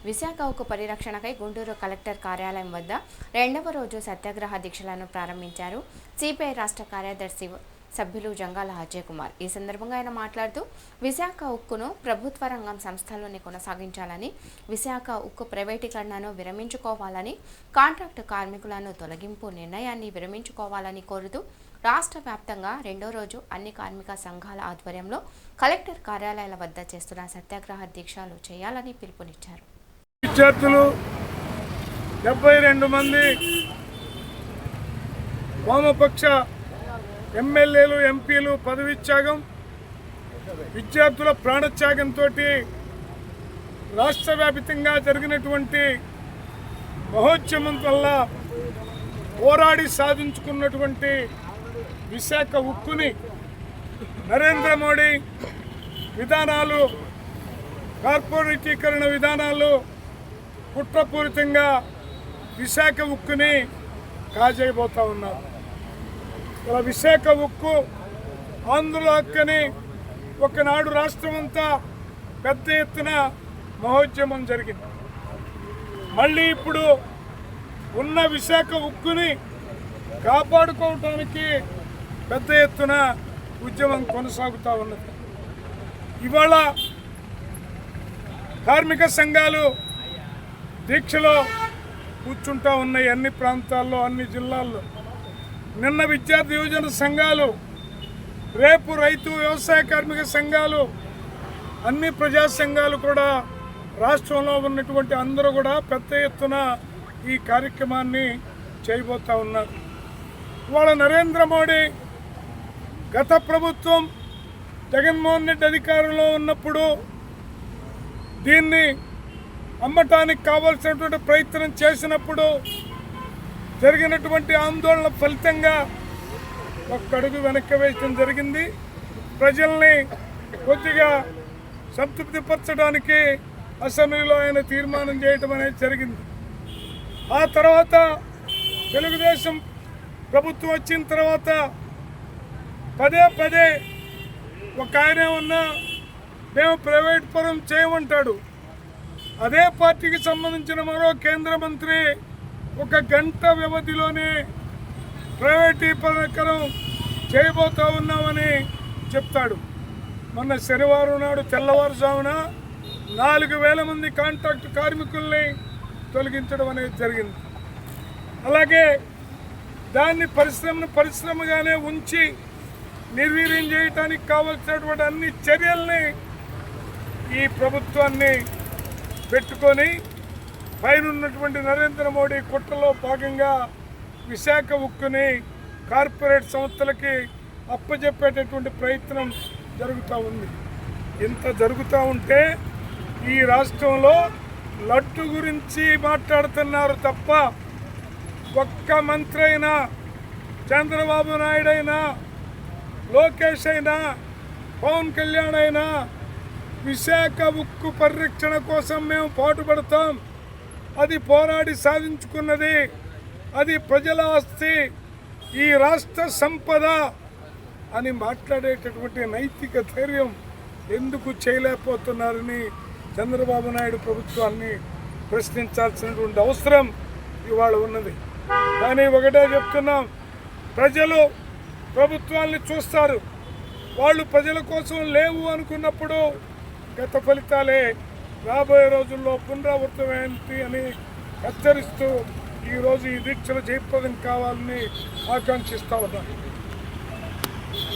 విశాఖ ఉక్కు పరిరక్షణకై గుంటూరు కలెక్టర్ కార్యాలయం వద్ద రెండవ రోజు సత్యాగ్రహ దీక్షలను ప్రారంభించారు సిపిఐ రాష్ట్ర కార్యదర్శి సభ్యులు జంగాల అజయ్ కుమార్. ఈ సందర్భంగా ఆయన మాట్లాడుతూ విశాఖ ఉక్కును ప్రభుత్వ రంగం సంస్థల్లోనే కొనసాగించాలని, విశాఖ ఉక్కు ప్రైవేటీకరణను విరమించుకోవాలని, కాంట్రాక్టు కార్మికులను తొలగింపు నిర్ణయాన్ని విరమించుకోవాలని కోరుతూ రాష్ట్ర వ్యాప్తంగా రెండో రోజు అన్ని కార్మిక సంఘాల ఆధ్వర్యంలో కలెక్టర్ కార్యాలయాల వద్ద చేస్తున్న సత్యాగ్రహ దీక్షలు చేయాలని పిలుపునిచ్చారు. విద్యార్థులు 72 మంది వామపక్ష ఎమ్మెల్యేలు, ఎంపీలు పదవిత్యాగం, విద్యార్థుల ప్రాణత్యాగంతో రాష్ట్ర వ్యాప్తంగా జరిగినటువంటి మహోద్యమం వల్ల పోరాడి సాధించుకున్నటువంటి విశాఖ ఉక్కుని నరేంద్ర మోడీ విధానాలు, కార్పొరేటీకరణ విధానాలు కుట్రపూరితంగా విశాఖ ఉక్కుని కాజేయబోతా ఉన్నారు. ఇలా విశాఖ ఉక్కు ఆంధ్రుల హక్కుని ఒకనాడు రాష్ట్రమంతా పెద్ద ఎత్తున మహోద్యమం జరిగింది. మళ్ళీ ఇప్పుడు ఉన్న విశాఖ ఉక్కుని కాపాడుకోవటానికి పెద్ద ఎత్తున ఉద్యమం కొనసాగుతూ ఉన్నది. ఇవాళ కార్మిక సంఘాలు దీక్షలో కూర్చుంటా ఉన్నాయి అన్ని ప్రాంతాల్లో, అన్ని జిల్లాల్లో. నిన్న విద్యార్థి యువజన సంఘాలు, రేపు రైతు వ్యవసాయ కార్మిక సంఘాలు, అన్ని ప్రజా సంఘాలు కూడా రాష్ట్రంలో ఉన్నటువంటి అందరూ కూడా పెద్ద ఎత్తున ఈ కార్యక్రమాన్ని చేయబోతూ ఉన్నారు. ఇవాళ నరేంద్ర మోడీ గత ప్రభుత్వం జగన్మోహన్ రెడ్డి అధికారంలో ఉన్నప్పుడు దీన్ని అమ్మటానికి కావాల్సినటువంటి ప్రయత్నం చేసినప్పుడు జరిగినటువంటి ఆందోళన ఫలితంగా ఒక్కడుగు వెనక్కి వేయడం జరిగింది. ప్రజల్ని కొద్దిగా సంతృప్తిపరచడానికి అసెంబ్లీలో ఆయన తీర్మానం చేయడం అనేది జరిగింది. ఆ తర్వాత తెలుగుదేశం ప్రభుత్వం వచ్చిన తర్వాత పదే పదే ఒక ఆయన ఉన్నా మేము ప్రైవేట్ పరం చేయమంటాడు. అదే పార్టీకి సంబంధించిన మరో కేంద్ర మంత్రి ఒక గంట వ్యవధిలోనే ప్రైవేటీకరణ చేయబోతా ఉన్నామని చెప్తాడు. మొన్న శనివారం నాడు తెల్లవారుజామున 4,000 మంది కాంట్రాక్ట్ కార్మికుల్ని తొలగించడం అనేది జరిగింది. అలాగే దాన్ని పరిశ్రమగానే ఉంచి నిర్వీర్యం చేయడానికి కావలసినటువంటి అన్ని చర్యల్ని ఈ ప్రభుత్వాన్ని పెట్టుకొని పైనున్నటువంటి నరేంద్ర మోడీ కుట్రలో భాగంగా విశాఖ ఉక్కుని కార్పొరేట్ సంస్థలకి అప్పచెప్పేటటువంటి ప్రయత్నం జరుగుతూ ఉంది. ఇంత జరుగుతూ ఉంటే ఈ రాష్ట్రంలో లడ్డు గురించి మాట్లాడుతున్నారు తప్ప ఒక్క మంత్రి అయినా, చంద్రబాబు నాయుడు అయినా, లోకేష్ అయినా, పవన్ కళ్యాణ్ అయినా విశాఖ ఉక్కు పరిరక్షణ కోసం మేము పాటుపడతాం, అది పోరాడి సాధించుకున్నది, అది ప్రజల ఆస్తి, ఈ రాష్ట్ర సంపద అని మాట్లాడేటటువంటి నైతిక ధైర్యం ఎందుకు చేయలేకపోతున్నారని చంద్రబాబు నాయుడు ప్రభుత్వాన్ని ప్రశ్నించాల్సినటువంటి అవసరం ఇవాళ ఉన్నది. కానీ ఒకటే చెప్తున్నాం, ప్రజలు ప్రభుత్వాన్ని చూస్తారు. వాళ్ళు ప్రజల కోసం లేవు అనుకున్నప్పుడు గత ఫలితాలే రాబోయే రోజుల్లో పునరావృతమేంటి అని హెచ్చరిస్తూ ఈరోజు ఈ దీక్షలు జయప్రదం కావాలని ఆకాంక్షిస్తూ ఉన్నాను.